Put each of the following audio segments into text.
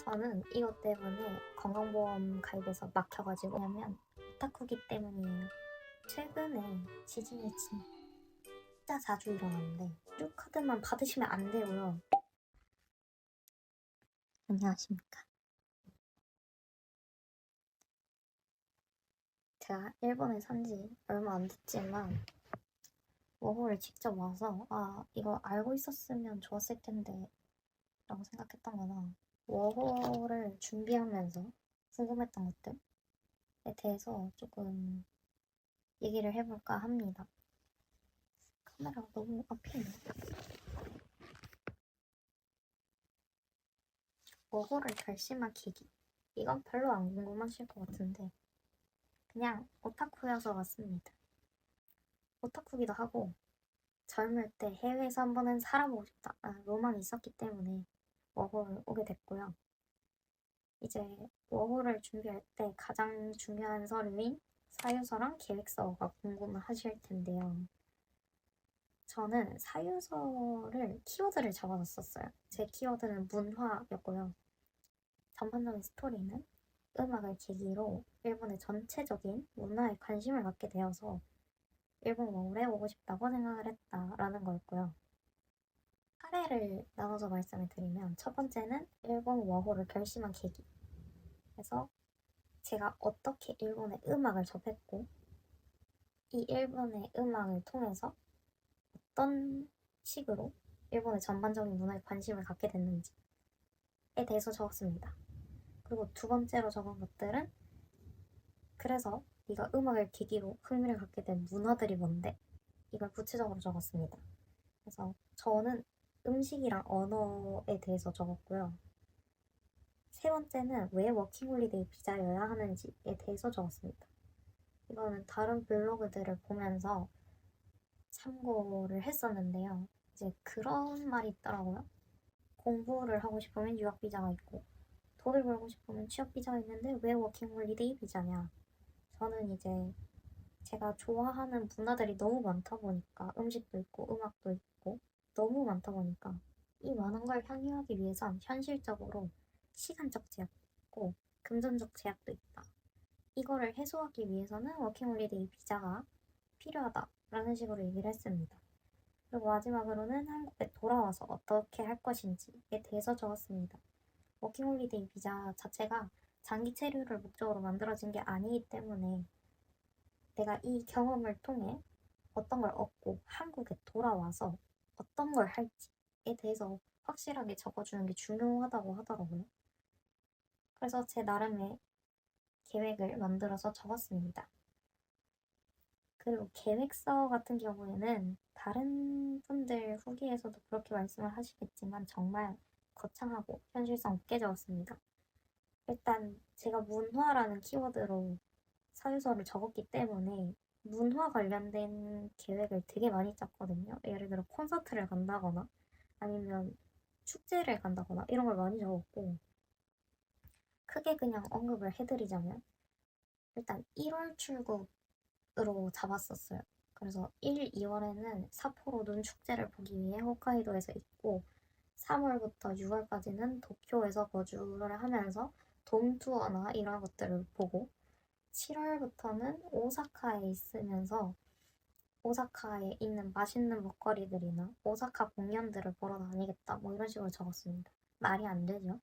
저는 이것 때문에 건강보험 가입해서 막혀가지고. 왜냐면 오타쿠기 때문이에요. 최근에 지진이 진짜 자주 일어나는데 휴카드만 받으시면 안 되고요. 안녕하십니까. 제가 일본에 산지 얼마 안 됐지만 워홀을 직접 와서 이거 알고 있었으면 좋았을 텐데 라고 생각했던 거나 워홀을 준비하면서 궁금했던 것들에 대해서 조금 얘기를 해볼까 합니다. 카메라가 너무 앞에 있네. 워홀을 결심한 계기. 이건 별로 안 궁금하실 것 같은데 그냥 오타쿠여서 왔습니다. 오타쿠기도 하고 젊을 때 해외에서 한 번은 살아보고 싶다 로망이 있었기 때문에 워홀 오게 됐고요. 이제 워홀을 준비할 때 가장 중요한 서류인 사유서랑 계획서가 궁금하실 텐데요. 저는 사유서를 키워드를 적어놨었어요. 제 키워드는 문화였고요. 전반적인 스토리는 음악을 계기로 일본의 전체적인 문화에 관심을 갖게 되어서 일본 워홀에 오고 싶다고 생각을 했다라는 거였고요. 사례를 나눠서 말씀을 드리면 첫 번째는 일본 워홀을 결심한 계기. 그래서 제가 어떻게 일본의 음악을 접했고 이 일본의 음악을 통해서 어떤 식으로 일본의 전반적인 문화에 관심을 갖게 됐는지에 대해서 적었습니다. 그리고 두 번째로 적은 것들은 그래서 네가 음악을 계기로 흥미를 갖게 된 문화들이 뭔데? 이걸 구체적으로 적었습니다. 그래서 저는 음식이랑 언어에 대해서 적었고요. 세 번째는 왜 워킹홀리데이 비자여야 하는지에 대해서 적었습니다. 이거는 다른 블로그들을 보면서 참고를 했었는데요. 이제 그런 말이 있더라고요. 공부를 하고 싶으면 유학 비자가 있고 돈을 벌고 싶으면 취업 비자가 있는데 왜 워킹홀리데이 비자냐. 저는 이제 제가 좋아하는 문화들이 너무 많다 보니까 음식도 있고 음악도 있고 너무 많다 보니까 이 많은 걸 향유하기 위해선 현실적으로 시간적 제약도 있고 금전적 제약도 있다. 이거를 해소하기 위해서는 워킹홀리데이 비자가 필요하다라는 식으로 얘기를 했습니다. 그리고 마지막으로는 한국에 돌아와서 어떻게 할 것인지에 대해서 적었습니다. 워킹홀리데이 비자 자체가 장기 체류를 목적으로 만들어진 게 아니기 때문에 내가 이 경험을 통해 어떤 걸 얻고 한국에 돌아와서 어떤 걸 할지에 대해서 확실하게 적어주는 게 중요하다고 하더라고요. 그래서 제 나름의 계획을 만들어서 적었습니다. 그리고 계획서 같은 경우에는 다른 분들 후기에서도 그렇게 말씀을 하시겠지만 정말 거창하고 현실성 없게 적었습니다. 일단 제가 문화라는 키워드로 사유서를 적었기 때문에 문화 관련된 계획을 되게 많이 짰거든요. 예를 들어 콘서트를 간다거나 아니면 축제를 간다거나 이런 걸 많이 적었고 크게 그냥 언급을 해드리자면 일단 1월 출국으로 잡았었어요. 그래서 1, 2월에는 삿포로 눈 축제를 보기 위해 홋카이도에서 있고 3월부터 6월까지는 도쿄에서 거주를 하면서 돔 투어나 이런 것들을 보고 7월부터는 오사카에 있으면서 오사카에 있는 맛있는 먹거리들이나 오사카 공연들을 보러 다니겠다 뭐 이런 식으로 적었습니다. 말이 안 되죠.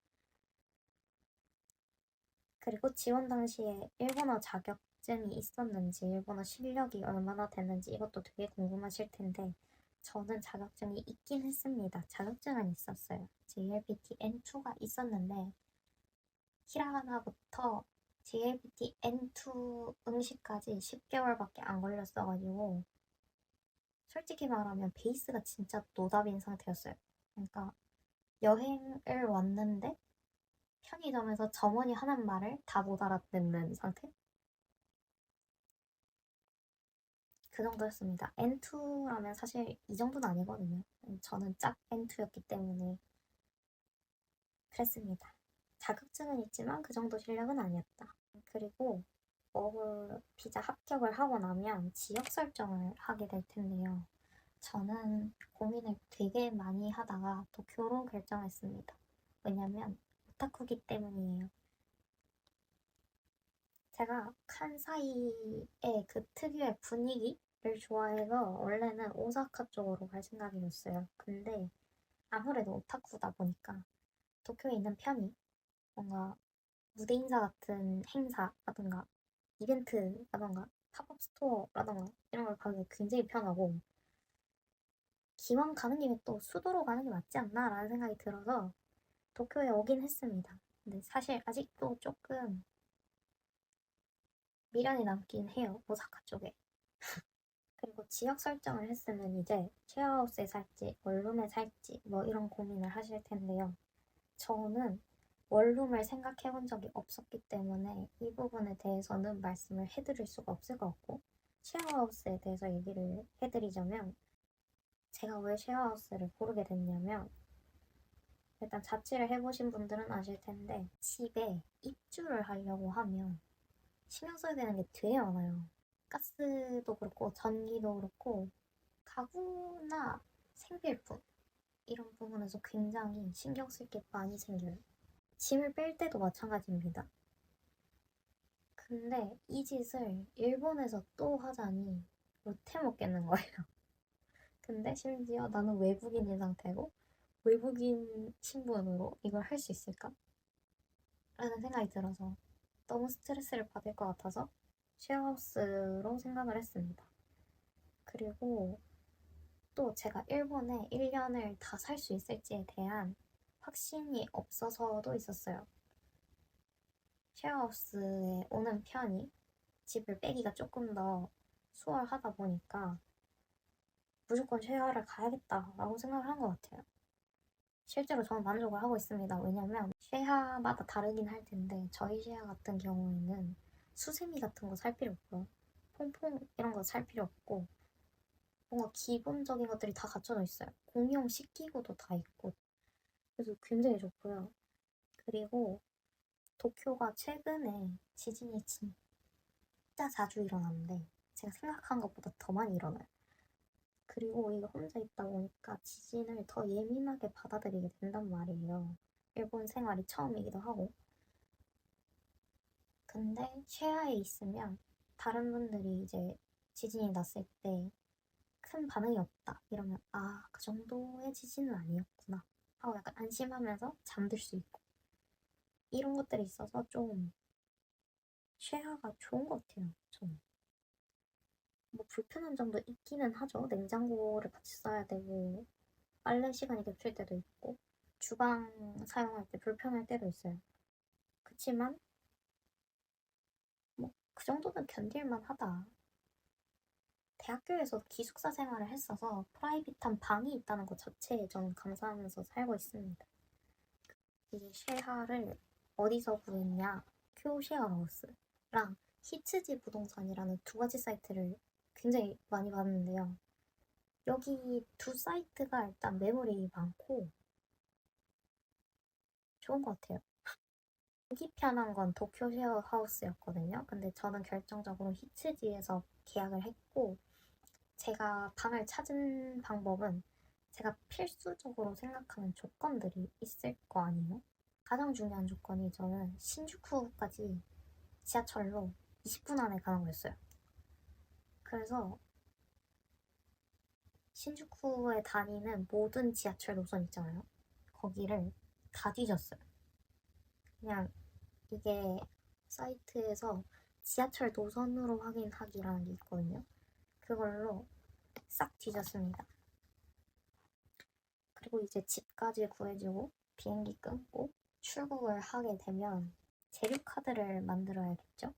그리고 지원 당시에 일본어 자격증이 있었는지 일본어 실력이 얼마나 됐는지 이것도 되게 궁금하실 텐데 저는 자격증이 있긴 했습니다. 자격증은 있었어요. JLPT N2가 있었는데 히라가나부터 JLPT N2 응시까지 10개월밖에 안 걸렸어가지고 솔직히 말하면 베이스가 진짜 노답인 상태였어요. 그러니까 여행을 왔는데 편의점에서 점원이 하는 말을 다 못 알아듣는 상태? 그 정도였습니다. N2라면 사실 이 정도는 아니거든요. 저는 짝 N2였기 때문에 그랬습니다. 자격증은 있지만 그 정도 실력은 아니었다. 그리고 워홀 비자 합격을 하고 나면 지역 설정을 하게 될 텐데요. 저는 고민을 되게 많이 하다가 도쿄로 결정했습니다. 왜냐면 오타쿠기 때문이에요. 제가 칸사이의 그 특유의 분위기를 좋아해서 원래는 오사카 쪽으로 갈 생각이었어요. 근데 아무래도 오타쿠다 보니까 도쿄에 있는 편이 뭔가 무대 인사 같은 행사라던가 이벤트라던가 팝업 스토어라던가 이런 걸 가기 굉장히 편하고 기왕 가는 김에 또 수도로 가는 게 맞지 않나 라는 생각이 들어서 도쿄에 오긴 했습니다. 근데 사실 아직도 조금 미련이 남긴 해요. 오사카 쪽에. 그리고 지역 설정을 했으면 이제 쉐어하우스에 살지 원룸에 살지 뭐 이런 고민을 하실 텐데요. 저는 원룸을 생각해 본 적이 없었기 때문에 이 부분에 대해서는 말씀을 해드릴 수가 없을 것 같고 쉐어하우스에 대해서 얘기를 해드리자면 제가 왜 쉐어하우스를 고르게 됐냐면 일단 자취를 해보신 분들은 아실 텐데 집에 입주를 하려고 하면 신경 써야 되는 게 되게 많아요. 가스도 그렇고 전기도 그렇고 가구나 생필품 이런 부분에서 굉장히 신경 쓸 게 많이 생겨요. 짐을 뺄 때도 마찬가지입니다. 근데 이 짓을 일본에서 또 하자니 못해 먹겠는 거예요. 근데 심지어 나는 외국인인 상태고 외국인 신분으로 이걸 할 수 있을까? 라는 생각이 들어서 너무 스트레스를 받을 것 같아서 쉐어하우스로 생각을 했습니다. 그리고 또 제가 일본에 1년을 다 살 수 있을지에 대한 확신이 없어서도 있었어요. 쉐어하우스에 오는 편이 집을 빼기가 조금 더 수월하다 보니까 무조건 쉐어를 가야겠다라고 생각을 한 것 같아요. 실제로 저는 만족을 하고 있습니다. 왜냐면 쉐어마다 다르긴 할 텐데 저희 쉐어 같은 경우에는 수세미 같은 거 살 필요 없고요. 퐁퐁 이런 거 살 필요 없고 뭔가 기본적인 것들이 다 갖춰져 있어요. 공용 식기구도 다 있고 그래서 굉장히 좋고요. 그리고 도쿄가 최근에 지진이 진짜 자주 일어나는데 제가 생각한 것보다 더 많이 일어나요. 그리고 이거 혼자 있다 보니까 지진을 더 예민하게 받아들이게 된단 말이에요. 일본 생활이 처음이기도 하고. 근데 최하에 있으면 다른 분들이 이제 지진이 났을 때 큰 반응이 없다. 이러면 아, 그 정도의 지진은 아니었구나. 하고 약간 안심하면서 잠들 수 있고. 이런 것들이 있어서 좀 쉐어가 좋은 것 같아요. 저는. 뭐 불편한 점도 있기는 하죠. 냉장고를 같이 써야 되고 빨래 시간이 겹칠 때도 있고 주방 사용할 때 불편할 때도 있어요. 그치만 뭐 그 정도는 견딜만 하다. 대학교에서 기숙사 생활을 했어서 프라이빗한 방이 있다는 것 자체에 저는 감사하면서 살고 있습니다. 이 쉐어를 어디서 구했냐? 큐 쉐어하우스랑 히츠지 부동산이라는 두 가지 사이트를 굉장히 많이 봤는데요. 여기 두 사이트가 일단 매물이 많고 좋은 것 같아요. 보기 편한 건 도쿄 쉐어하우스였거든요. 근데 저는 결정적으로 히츠지에서 계약을 했고 제가 방을 찾은 방법은 제가 필수적으로 생각하는 조건들이 있을 거 아니에요? 가장 중요한 조건이 저는 신주쿠까지 지하철로 20분 안에 가는 거였어요. 그래서 신주쿠에 다니는 모든 지하철 노선 있잖아요. 거기를 다 뒤졌어요. 그냥 이게 사이트에서 지하철 노선으로 확인하기라는 게 있거든요. 그걸로 싹 뒤졌습니다. 그리고 이제 집까지 구해주고 비행기 끊고 출국을 하게 되면 재료카드를 만들어야겠죠?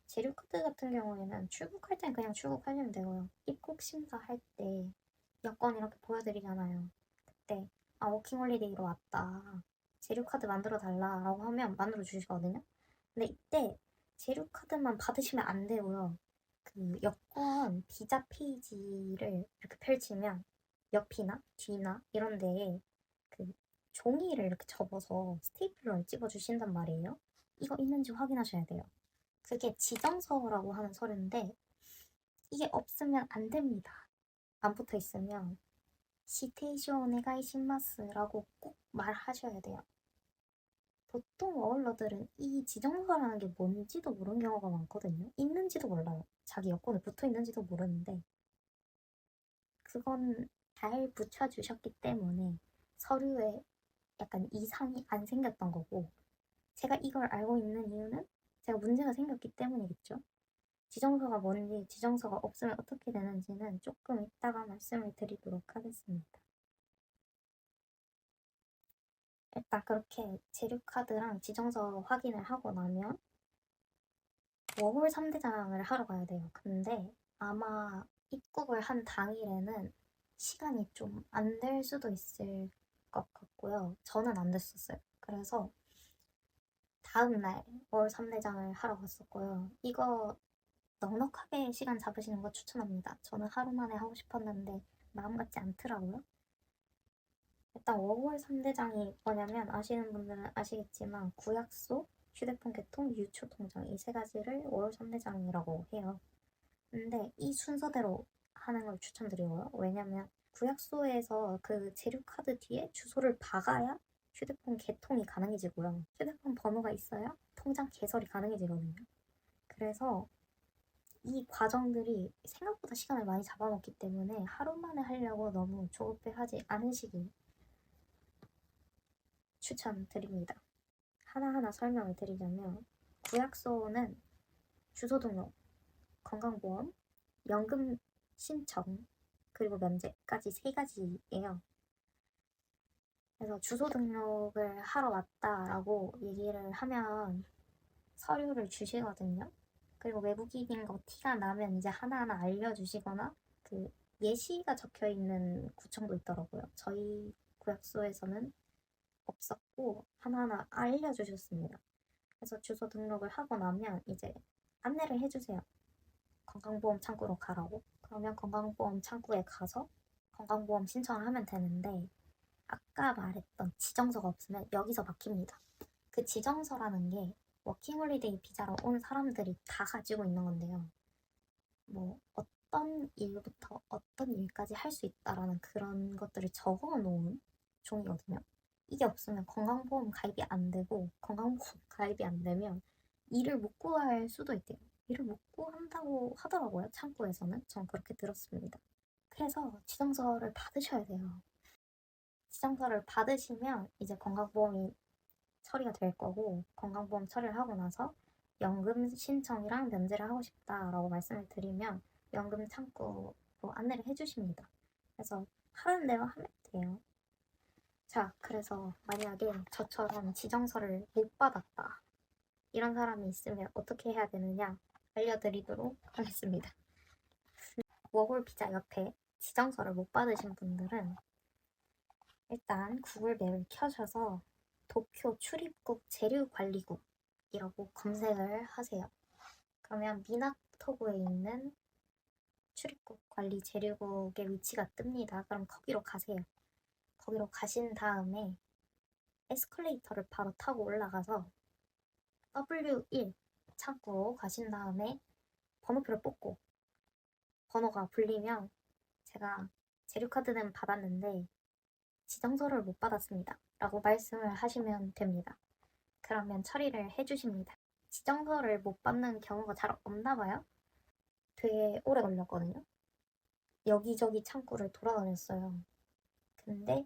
재료카드 같은 경우에는 출국할 땐 그냥 출국하시면 되고요. 입국 심사할 때 여권 이렇게 보여드리잖아요. 그때 아 워킹홀리데이로 왔다. 재료카드 만들어 달라라고 하면 만들어 주시거든요. 근데 이때 재료카드만 받으시면 안 되고요. 그 여권 비자 페이지를 이렇게 펼치면 옆이나 뒤나 이런 데에 그 종이를 이렇게 접어서 스테이플러를 찍어 주신단 말이에요. 이거 있는지 확인하셔야 돼요. 그게 지정서라고 하는 서류인데 이게 없으면 안 됩니다. 안 붙어 있으면 시테이쇼 오네가이시마스라고 꼭 말하셔야 돼요. 보통 어울러들은 이 지정서라는 게 뭔지도 모르는 경우가 많거든요. 있는지도 몰라요. 자기 여권에 붙어 있는지도 모르는데 그건 잘 붙여주셨기 때문에 서류에 약간 이상이 안 생겼던 거고 제가 이걸 알고 있는 이유는 제가 문제가 생겼기 때문이겠죠. 지정서가 뭔지 지정서가 없으면 어떻게 되는지는 조금 이따가 말씀을 드리도록 하겠습니다. 일단 그렇게 재료카드랑 지정서 확인을 하고 나면 워홀 3대장을 하러 가야 돼요. 근데 아마 입국을 한 당일에는 시간이 좀 안 될 수도 있을 것 같고요. 저는 안 됐었어요. 그래서 다음날 워홀 3대장을 하러 갔었고요. 이거 넉넉하게 시간 잡으시는 거 추천합니다. 저는 하루 만에 하고 싶었는데 마음 같지 않더라고요. 일단 워홀 3대장이 뭐냐면 아시는 분들은 아시겠지만 구약소, 휴대폰 개통, 유초 통장 이 세 가지를 워홀 3대장이라고 해요. 근데 이 순서대로 하는 걸 추천드려요. 왜냐면 구약소에서 그 재료 카드 뒤에 주소를 박아야 휴대폰 개통이 가능해지고요. 휴대폰 번호가 있어야 통장 개설이 가능해지거든요. 그래서 이 과정들이 생각보다 시간을 많이 잡아먹기 때문에 하루 만에 하려고 너무 조급해하지 않으시길 추천드립니다. 하나하나 설명을 드리자면 구약소는 주소 등록, 건강보험, 연금 신청, 그리고 면제까지 세 가지예요. 그래서 주소 등록을 하러 왔다라고 얘기를 하면 서류를 주시거든요. 그리고 외국인인 거 티가 나면 이제 하나하나 알려주시거나 그 예시가 적혀 있는 구청도 있더라고요. 저희 구약소에서는 없었고 하나하나 알려주셨습니다. 그래서 주소 등록을 하고 나면 이제 안내를 해주세요. 건강보험 창구로 가라고. 그러면 건강보험 창구에 가서 건강보험 신청을 하면 되는데 아까 말했던 지정서가 없으면 여기서 막힙니다. 그 지정서라는 게 워킹홀리데이 비자로 온 사람들이 다 가지고 있는 건데요. 뭐 어떤 일부터 어떤 일까지 할 수 있다라는 그런 것들을 적어 놓은 종이거든요. 이게 없으면 건강보험 가입이 안 되고 건강보험 가입이 안 되면 일을 못 구할 수도 있대요. 일을 못 구한다고 하더라고요. 창구에서는. 전 그렇게 들었습니다. 그래서 지정서를 받으셔야 돼요. 지정서를 받으시면 이제 건강보험이 처리가 될 거고 건강보험 처리를 하고 나서 연금 신청이랑 면제를 하고 싶다라고 말씀을 드리면 연금 창구로 안내를 해주십니다. 그래서 하라는 대로 하면 돼요. 자, 그래서 만약에 저처럼 지정서를 못 받았다. 이런 사람이 있으면 어떻게 해야 되느냐 알려드리도록 하겠습니다. 워홀 비자 옆에 지정서를 못 받으신 분들은 일단 구글 맵을 켜셔서 도쿄 출입국 재료관리국이라고 검색을 하세요. 그러면 미나토구에 있는 출입국 관리 재료국의 위치가 뜹니다. 그럼 거기로 가세요. 거기로 가신 다음에 에스컬레이터를 바로 타고 올라가서 W1 창구로 가신 다음에 번호표를 뽑고 번호가 불리면 제가 재료카드는 받았는데 지정서를 못 받았습니다. 라고 말씀을 하시면 됩니다. 그러면 처리를 해주십니다. 지정서를 못 받는 경우가 잘 없나 봐요. 되게 오래 걸렸거든요. 여기저기 창구를 돌아다녔어요. 근데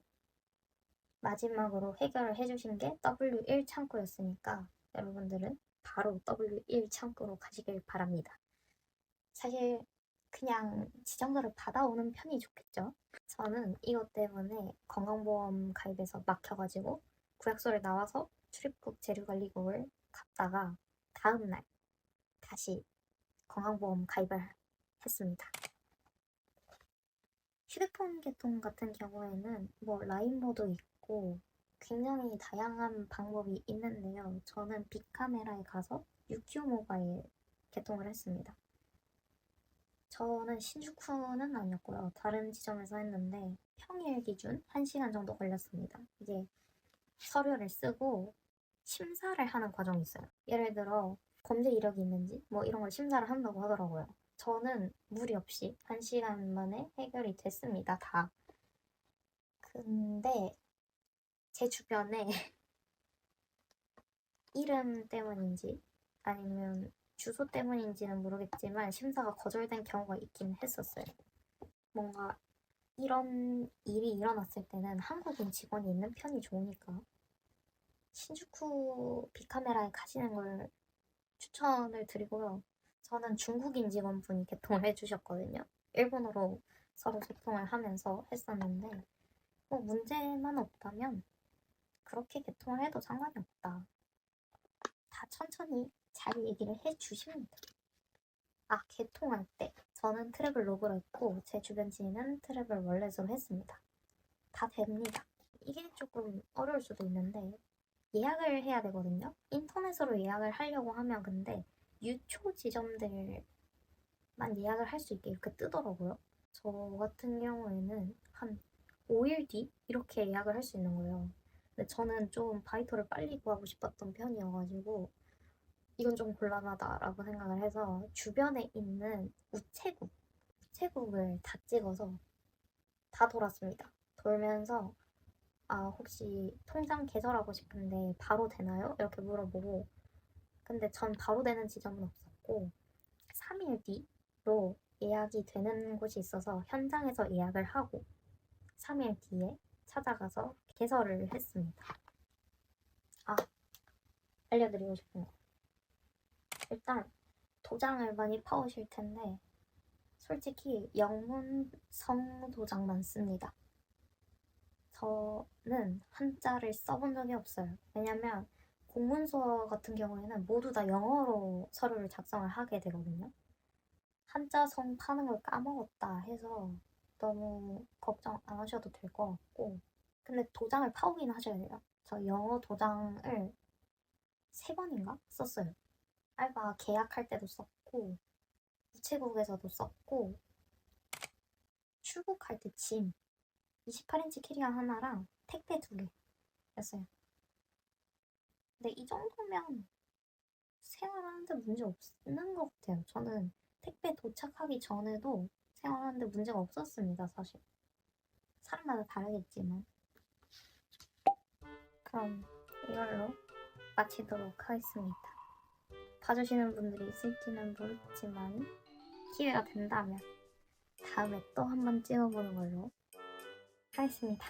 마지막으로 해결을 해주신 게 W1 창구였으니까 여러분들은 바로 W1 창구로 가시길 바랍니다. 사실 그냥 지정서를 받아오는 편이 좋겠죠. 저는 이것 때문에 건강보험 가입에서 막혀가지고 구약소를 나와서 출입국 재료관리국을 갔다가 다음날 다시 건강보험 가입을 했습니다. 휴대폰 개통 같은 경우에는 뭐 라인모도 있고 굉장히 다양한 방법이 있는데요. 저는 빅카메라에 가서 UQ 모바일 개통을 했습니다. 저는 신주쿠는 아니었고요. 다른 지점에서 했는데 평일 기준 1시간 정도 걸렸습니다. 이게 서류를 쓰고 심사를 하는 과정이 있어요. 예를 들어 범죄 이력이 있는지 뭐 이런 걸 심사를 한다고 하더라고요. 저는 무리 없이 1시간 만에 해결이 됐습니다. 다. 근데 제 주변에 이름 때문인지 아니면 주소 때문인지는 모르겠지만 심사가 거절된 경우가 있긴 했었어요. 뭔가 이런 일이 일어났을 때는 한국인 직원이 있는 편이 좋으니까 신주쿠 빅카메라에 가시는 걸 추천을 드리고요. 저는 중국인 직원분이 개통을 해주셨거든요. 일본어로 서로 소통을 하면서 했었는데 뭐 문제만 없다면 그렇게 개통을 해도 상관이 없다. 다 천천히 잘 얘기를 해주십니다. 아, 개통할 때 저는 트래블 로그로 했고 제 주변 지인은 트래블 월렛으로 했습니다. 다 됩니다. 이게 조금 어려울 수도 있는데 예약을 해야 되거든요. 인터넷으로 예약을 하려고 하면 근데 유초 지점들만 예약을 할 수 있게 이렇게 뜨더라고요. 저 같은 경우에는 한 5일 뒤 이렇게 예약을 할 수 있는 거예요. 근데 저는 좀 바이토를 빨리 구하고 싶었던 편이어가지고 이건 좀 곤란하다라고 생각을 해서 주변에 있는 우체국을 다 찍어서 다 돌았습니다. 돌면서 혹시 통장 개설하고 싶은데 바로 되나요? 이렇게 물어보고 근데 전 바로 되는 지점은 없었고 3일 뒤로 예약이 되는 곳이 있어서 현장에서 예약을 하고 3일 뒤에 찾아가서 개설을 했습니다. 알려드리고 싶은 거. 일단 도장을 많이 파오실 텐데 솔직히 영문 성도장만 씁니다. 저는 한자를 써본 적이 없어요. 왜냐면 공문서 같은 경우에는 모두 다 영어로 서류를 작성을 하게 되거든요. 한자 성 파는 걸 까먹었다 해서 너무 걱정 안 하셔도 될 것 같고 근데 도장을 파오긴 하셔야 돼요. 저 영어 도장을 3번인가 썼어요. 알바 계약할 때도 썼고 우체국에서도 썼고 출국할 때 짐 28인치 캐리어 하나랑 택배 2개였어요. 근데 이 정도면 생활하는데 문제 없는 것 같아요. 저는 택배 도착하기 전에도 생활하는데 문제가 없었습니다, 사실. 사람마다 다르겠지만. 그럼 이걸로 마치도록 하겠습니다. 봐주시는 분들이 있을지는 모르겠지만 기회가 된다면 다음에 또 한번 찍어보는 걸로 하겠습니다.